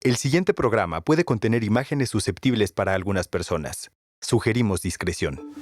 El siguiente programa puede contener imágenes susceptibles para algunas personas. Sugerimos discreción.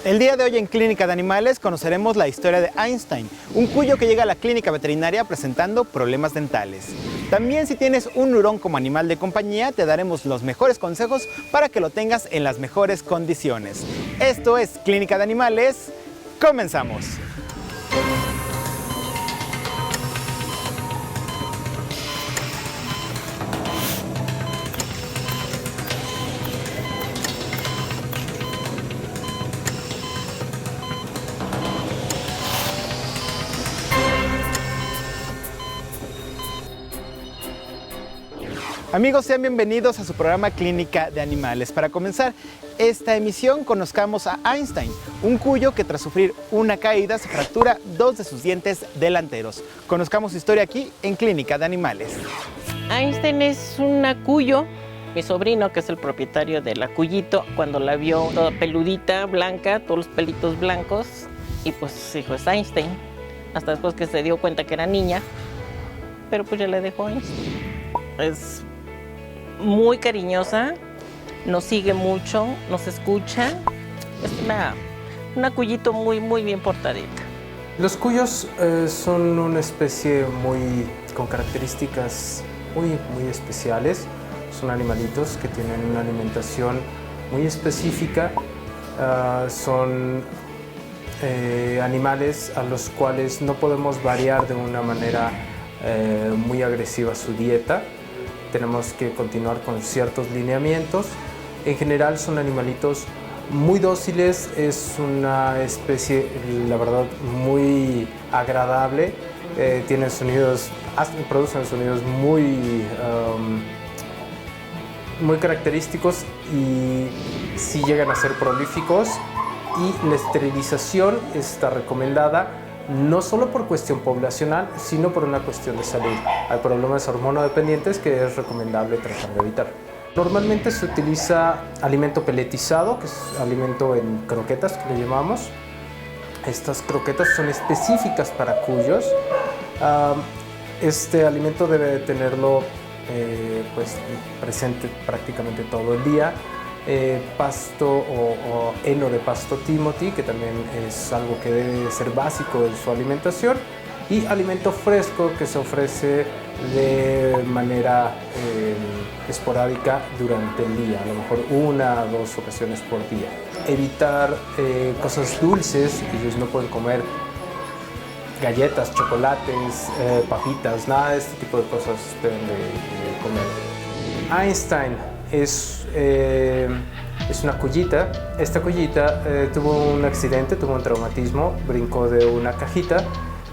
El día de hoy en Clínica de Animales conoceremos la historia de Einstein, un cuyo que llega a la clínica veterinaria presentando problemas dentales. También si tienes un hurón como animal de compañía, te daremos los mejores consejos para que lo tengas en las mejores condiciones. Esto es Clínica de Animales. ¡Comenzamos! Amigos, sean bienvenidos a su programa Clínica de Animales. Para comenzar esta emisión, conozcamos a Einstein, un cuyo que tras sufrir una caída se fractura dos de sus dientes delanteros. Conozcamos su historia aquí en Clínica de Animales. Einstein es una cuyo, mi sobrino, que es el propietario de la cuyito, cuando la vio toda peludita, blanca, todos los pelitos blancos, y pues dijo, es Einstein. Hasta después que se dio cuenta que era niña, pero pues ya le dejó Einstein. Es muy cariñosa, nos sigue mucho, nos escucha. Es una cuyito muy bien portadita. Los cuyos son una especie con características muy especiales. Son animalitos que tienen una alimentación muy específica. Son animales a los cuales no podemos variar de una manera muy agresiva su dieta. Tenemos que continuar con ciertos lineamientos. En general son animalitos muy dóciles, es una especie, la verdad, muy agradable. Producen sonidos muy característicos y sí llegan a ser prolíficos. Y la esterilización está recomendada no solo por cuestión poblacional, sino por una cuestión de salud. Hay problemas hormonodependientes que es recomendable tratar de evitar. Normalmente se utiliza alimento peletizado, que es alimento en croquetas, que le llamamos. Estas croquetas son específicas para cuyos. Este alimento debe tenerlo presente prácticamente todo el día. Pasto o heno de pasto Timothy, que también es algo que debe ser básico en su alimentación, y alimento fresco que se ofrece de manera esporádica durante el día, a lo mejor 1 o 2 ocasiones por día. Evitar cosas dulces, ellos no pueden comer galletas, chocolates, papitas, nada de este tipo de cosas deben de comer. Einstein es una cuyita. Esta cuyita tuvo un accidente, tuvo un traumatismo, brincó de una cajita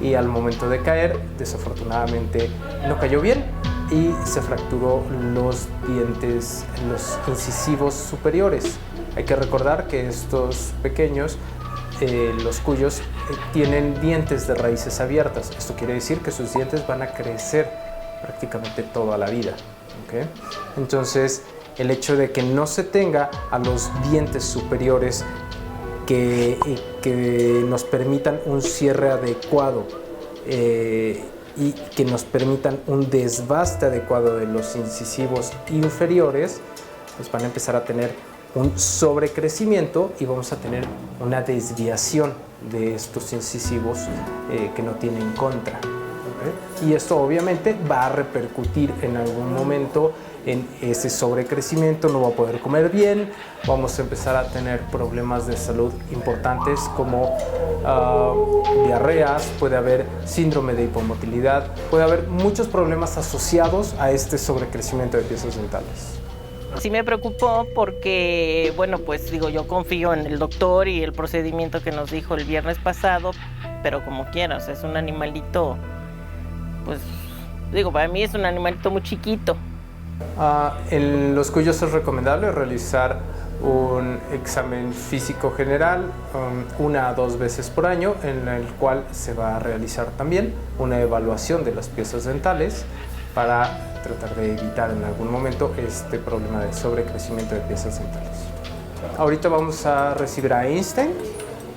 y al momento de caer, desafortunadamente, no cayó bien y se fracturó los dientes, los incisivos superiores. Hay que recordar que estos pequeños, los cuyos, tienen dientes de raíces abiertas. Esto quiere decir que sus dientes van a crecer prácticamente toda la vida. ¿Okay? Entonces, el hecho de que no se tenga a los dientes superiores que nos permitan un cierre adecuado y que nos permitan un desbaste adecuado de los incisivos inferiores, pues van a empezar a tener un sobrecrecimiento y vamos a tener una desviación de estos incisivos que no tienen contra. Y esto obviamente va a repercutir en algún momento en ese sobrecrecimiento, no va a poder comer bien, vamos a empezar a tener problemas de salud importantes como diarreas, puede haber síndrome de hipomotilidad, puede haber muchos problemas asociados a este sobrecrecimiento de piezas dentales. Sí me preocupó porque, bueno, pues digo, yo confío en el doctor y el procedimiento que nos dijo el viernes pasado, pero como quieras, es un animalito, pues digo, para mí es un animalito muy chiquito. En los cuyos es recomendable realizar un examen físico general 1 a 2 veces por año, en el cual se va a realizar también una evaluación de las piezas dentales para tratar de evitar en algún momento este problema de sobrecrecimiento de piezas dentales. Ahorita vamos a recibir a Einstein,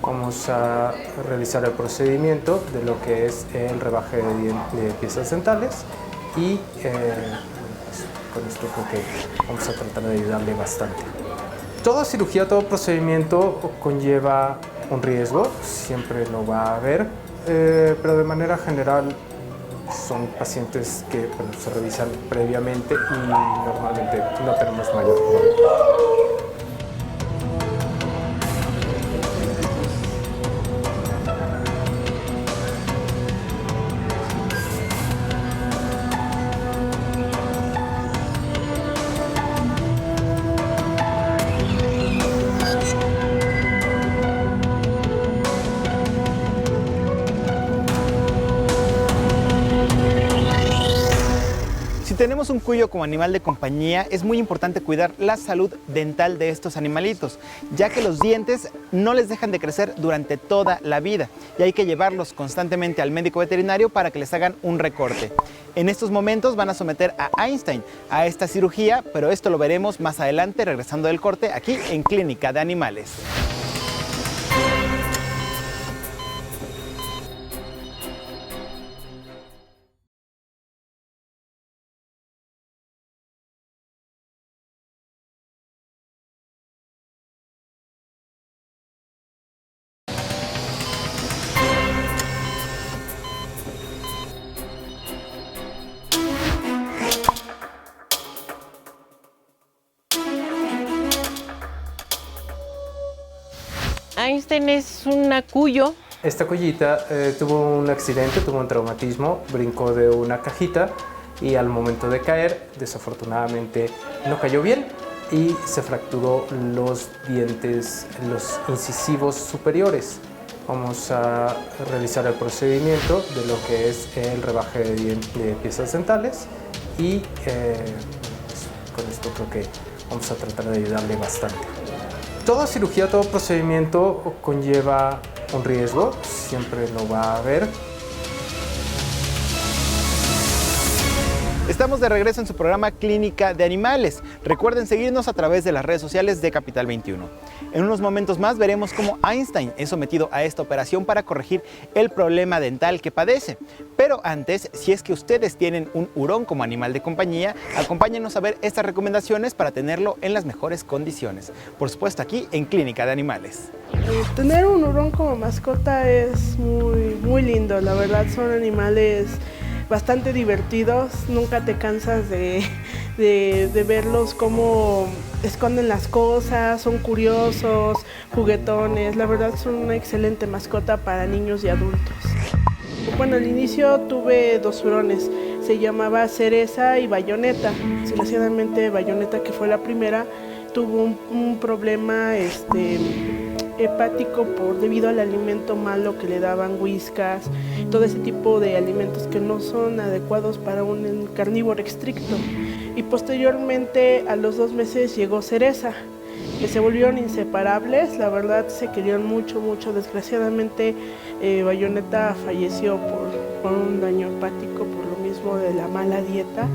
vamos a realizar el procedimiento de lo que es el rebaje de piezas dentales y con esto creo que vamos a tratar de ayudarle bastante. Toda cirugía, todo procedimiento conlleva un riesgo, siempre lo va a haber, pero de manera general son pacientes que se revisan previamente y normalmente no tenemos mayor problema. Si tenemos un cuyo como animal de compañía, es muy importante cuidar la salud dental de estos animalitos, ya que los dientes no les dejan de crecer durante toda la vida y hay que llevarlos constantemente al médico veterinario para que les hagan un recorte. En estos momentos van a someter a Einstein a esta cirugía, pero esto lo veremos más adelante regresando del corte aquí en Clínica de Animales. Einstein es una cuyo. Esta cuyita tuvo un accidente, tuvo un traumatismo, brincó de una cajita y al momento de caer, desafortunadamente, no cayó bien y se fracturó los dientes, los incisivos superiores. Vamos a realizar el procedimiento de lo que es el rebaje de piezas dentales y con esto creo que vamos a tratar de ayudarle bastante. Toda cirugía, todo procedimiento conlleva un riesgo, siempre lo va a haber. Estamos de regreso en su programa Clínica de Animales. Recuerden seguirnos a través de las redes sociales de Capital 21. En unos momentos más veremos cómo Einstein es sometido a esta operación para corregir el problema dental que padece. Pero antes, si es que ustedes tienen un hurón como animal de compañía, acompáñenos a ver estas recomendaciones para tenerlo en las mejores condiciones. Por supuesto aquí en Clínica de Animales. Tener un hurón como mascota es muy lindo, la verdad son animales bastante divertidos, nunca te cansas de verlos cómo esconden las cosas, son curiosos, juguetones, la verdad son una excelente mascota para niños y adultos. Bueno, al inicio tuve dos hurones, se llamaba Cereza y Bayoneta. Desgraciadamente Bayoneta, que fue la primera, tuvo un problema hepático debido al alimento malo que le daban, whiskas, todo ese tipo de alimentos que no son adecuados para un carnívoro estricto. Y posteriormente, a los 2 meses, llegó Cereza, que se volvieron inseparables, la verdad se querían mucho. Desgraciadamente, Bayoneta falleció por un daño hepático, por lo mismo de la mala dieta,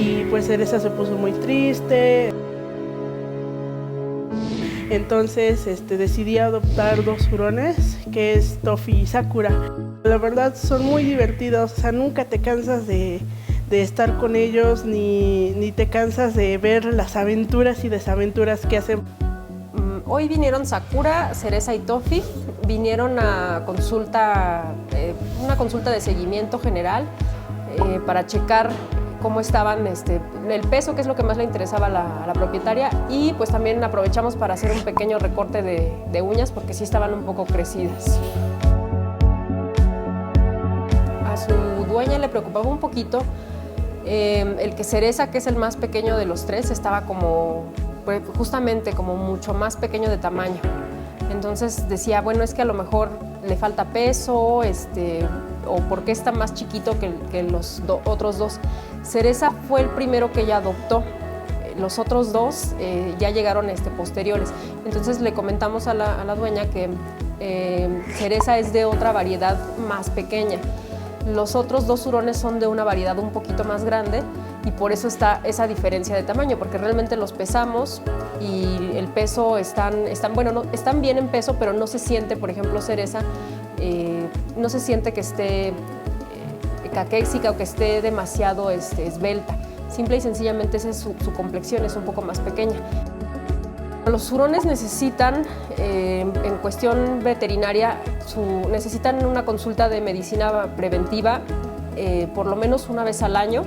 y pues Cereza se puso muy triste. Entonces decidí adoptar 2 hurones, que es Tofi y Sakura. La verdad son muy divertidos, o sea, nunca te cansas de estar con ellos, ni te cansas de ver las aventuras y desaventuras que hacen. Hoy vinieron Sakura, Cereza y Tofi, vinieron a consulta, una consulta de seguimiento general para checar cómo estaban, el peso, que es lo que más le interesaba a la propietaria, y pues también aprovechamos para hacer un pequeño recorte de uñas porque sí estaban un poco crecidas. A su dueña le preocupaba un poquito el que Cereza, que es el más pequeño de los 3, estaba justamente como mucho más pequeño de tamaño. Entonces decía, bueno, es que a lo mejor le falta peso, o por qué está más chiquito que los otros 2. Cereza fue el primero que ella adoptó. Los otros 2 ya llegaron posteriores. Entonces le comentamos a la dueña que Cereza es de otra variedad más pequeña. Los otros 2 hurones son de una variedad un poquito más grande y por eso está esa diferencia de tamaño, porque realmente los pesamos y el peso están bien en peso, pero no se siente, por ejemplo, Cereza, no se siente que esté caquéxica o que esté demasiado esbelta. simple y sencillamente esa es su complexión, es un poco más pequeña. Los hurones necesitan, en cuestión veterinaria, necesitan una consulta de medicina preventiva por lo menos una vez al año.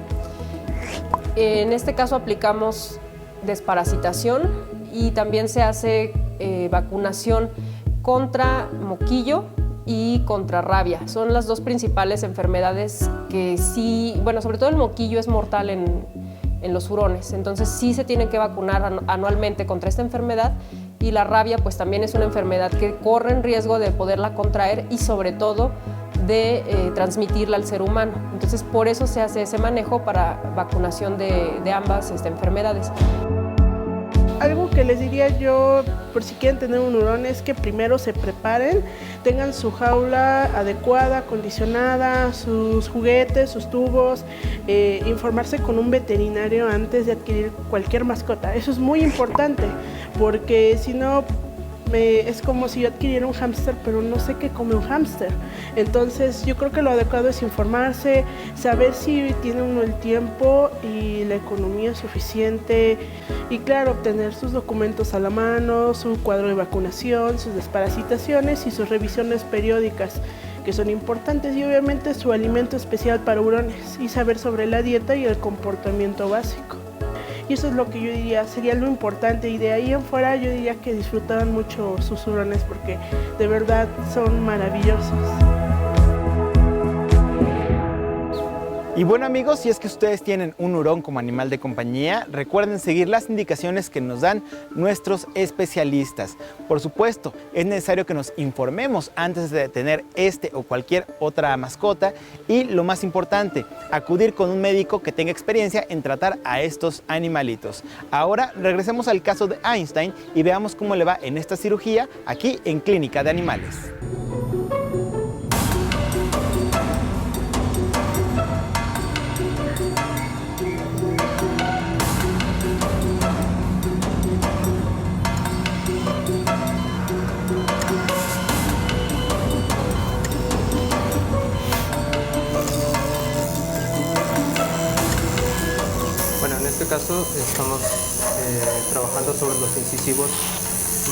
En este caso aplicamos desparasitación y también se hace vacunación contra moquillo y contra rabia. Son las dos principales enfermedades que sí, bueno, sobre todo el moquillo es mortal en los hurones, entonces sí se tienen que vacunar anualmente contra esta enfermedad, y la rabia pues también es una enfermedad que corre en riesgo de poderla contraer y sobre todo de transmitirla al ser humano. Entonces por eso se hace ese manejo para vacunación de ambas enfermedades. Algo que les diría yo, por si quieren tener un hurón, es que primero se preparen, tengan su jaula adecuada, acondicionada, sus juguetes, sus tubos, informarse con un veterinario antes de adquirir cualquier mascota. Eso es muy importante, porque si no, es como si yo adquiriera un hámster, pero no sé qué come un hámster. Entonces yo creo que lo adecuado es informarse, saber si tiene uno el tiempo y la economía suficiente, y claro, obtener sus documentos a la mano, su cuadro de vacunación, sus desparasitaciones y sus revisiones periódicas, que son importantes, y obviamente su alimento especial para hurones, y saber sobre la dieta y el comportamiento básico. Y eso es lo que yo diría, sería lo importante, y de ahí en fuera yo diría que disfrutaban mucho sus hurones porque de verdad son maravillosos. Y bueno amigos, si es que ustedes tienen un hurón como animal de compañía, recuerden seguir las indicaciones que nos dan nuestros especialistas. Por supuesto, es necesario que nos informemos antes de tener este o cualquier otra mascota, y lo más importante, acudir con un médico que tenga experiencia en tratar a estos animalitos. Ahora regresemos al caso de Einstein y veamos cómo le va en esta cirugía aquí en Clínica de Animales. En este caso estamos trabajando sobre los incisivos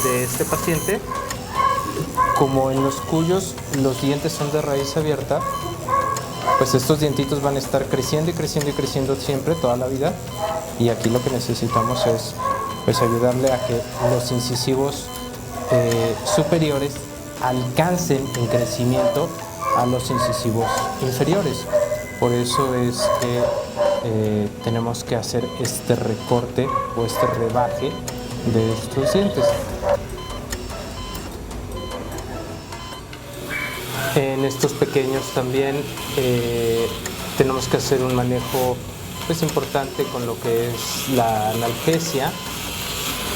de este paciente. Como en los cuyos los dientes son de raíz abierta, pues estos dientitos van a estar creciendo y creciendo y creciendo siempre, toda la vida, y aquí lo que necesitamos es pues ayudarle a que los incisivos superiores alcancen en crecimiento a los incisivos inferiores. Por eso es que tenemos que hacer este recorte o este rebaje de estos dientes. En estos pequeños también tenemos que hacer un manejo pues importante con lo que es la analgesia,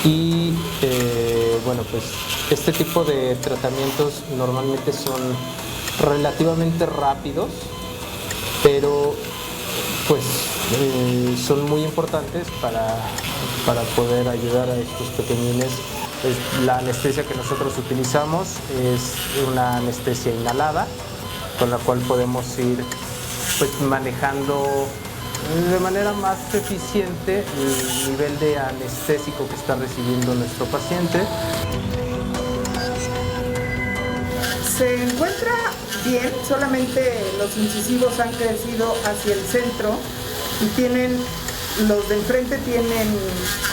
y bueno, pues este tipo de tratamientos normalmente son relativamente rápidos, pero pues son muy importantes para poder ayudar a estos pequeñines. La anestesia que nosotros utilizamos es una anestesia inhalada, con la cual podemos ir pues manejando de manera más eficiente el nivel de anestésico que está recibiendo nuestro paciente. Se encuentra bien, solamente los incisivos han crecido hacia el centro y los de enfrente tienen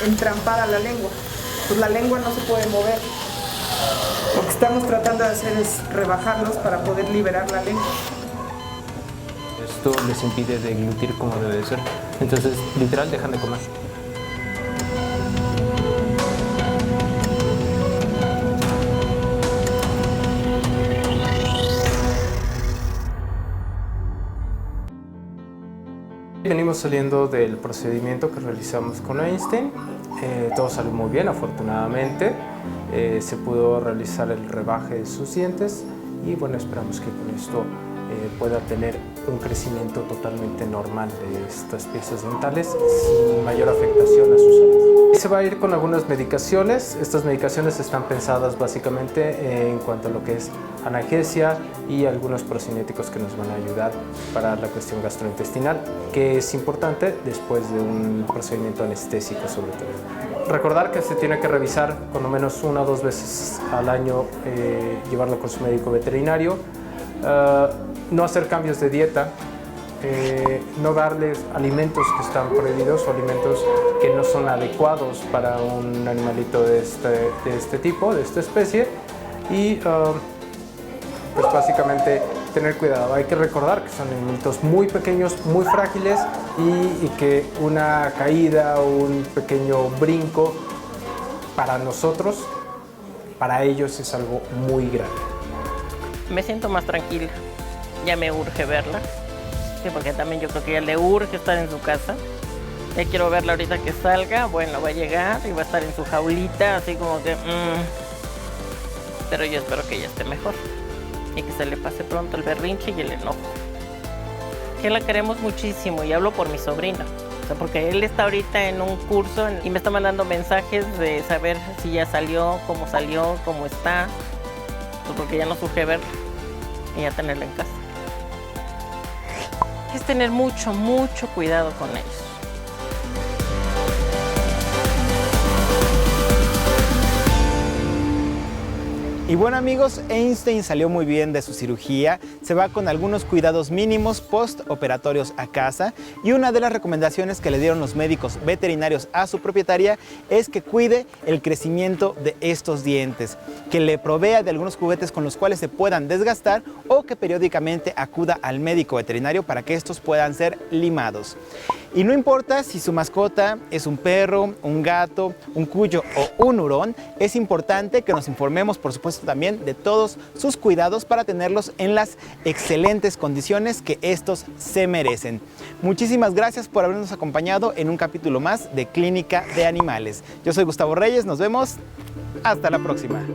entrampada la lengua. Pues la lengua no se puede mover. Lo que estamos tratando de hacer es rebajarlos para poder liberar la lengua. Esto les impide deglutir como debe de ser. Entonces, literal, dejan de comer. Venimos saliendo del procedimiento que realizamos con Einstein. Todo salió muy bien, afortunadamente. Se pudo realizar el rebaje de sus dientes y bueno, esperamos que con esto pueda tener un crecimiento totalmente normal de estas piezas dentales sin mayor afectación a su salud. se va a ir con algunas medicaciones. Estas medicaciones están pensadas básicamente en cuanto a lo que es analgesia y algunos procinéticos que nos van a ayudar para la cuestión gastrointestinal, que es importante después de un procedimiento anestésico sobre todo. Recordar que se tiene que revisar por lo menos 1 o 2 veces al año, llevarlo con su médico veterinario, no hacer cambios de dieta, no darles alimentos que están prohibidos o alimentos que no son adecuados para un animalito de este tipo, de esta especie, y pues básicamente tener cuidado. Hay que recordar que son animalitos muy pequeños, muy frágiles y que una caída o un pequeño brinco para nosotros, para ellos es algo muy grave. Me siento más tranquila, ya me urge verla. Sí, porque también yo creo que ya le urge estar en su casa. Ya quiero verla ahorita que salga. Bueno, va a llegar y va a estar en su jaulita, así como que... Pero yo espero que ella esté mejor. Y que se le pase pronto el berrinche y el enojo. Que la queremos muchísimo y hablo por mi sobrino. O sea, porque él está ahorita en un curso y me está mandando mensajes de saber si ya salió, cómo está. Pues porque ya no surge verla y ya tenerla en casa. Es tener mucho cuidado con ellos. Y bueno amigos, Einstein salió muy bien de su cirugía, se va con algunos cuidados mínimos postoperatorios a casa y una de las recomendaciones que le dieron los médicos veterinarios a su propietaria es que cuide el crecimiento de estos dientes, que le provea de algunos juguetes con los cuales se puedan desgastar o que periódicamente acuda al médico veterinario para que estos puedan ser limados. Y no importa si su mascota es un perro, un gato, un cuyo o un hurón, es importante que nos informemos, por supuesto, también de todos sus cuidados para tenerlos en las excelentes condiciones que estos se merecen. Muchísimas gracias por habernos acompañado en un capítulo más de Clínica de Animales. Yo soy Gustavo Reyes, nos vemos. Hasta la próxima.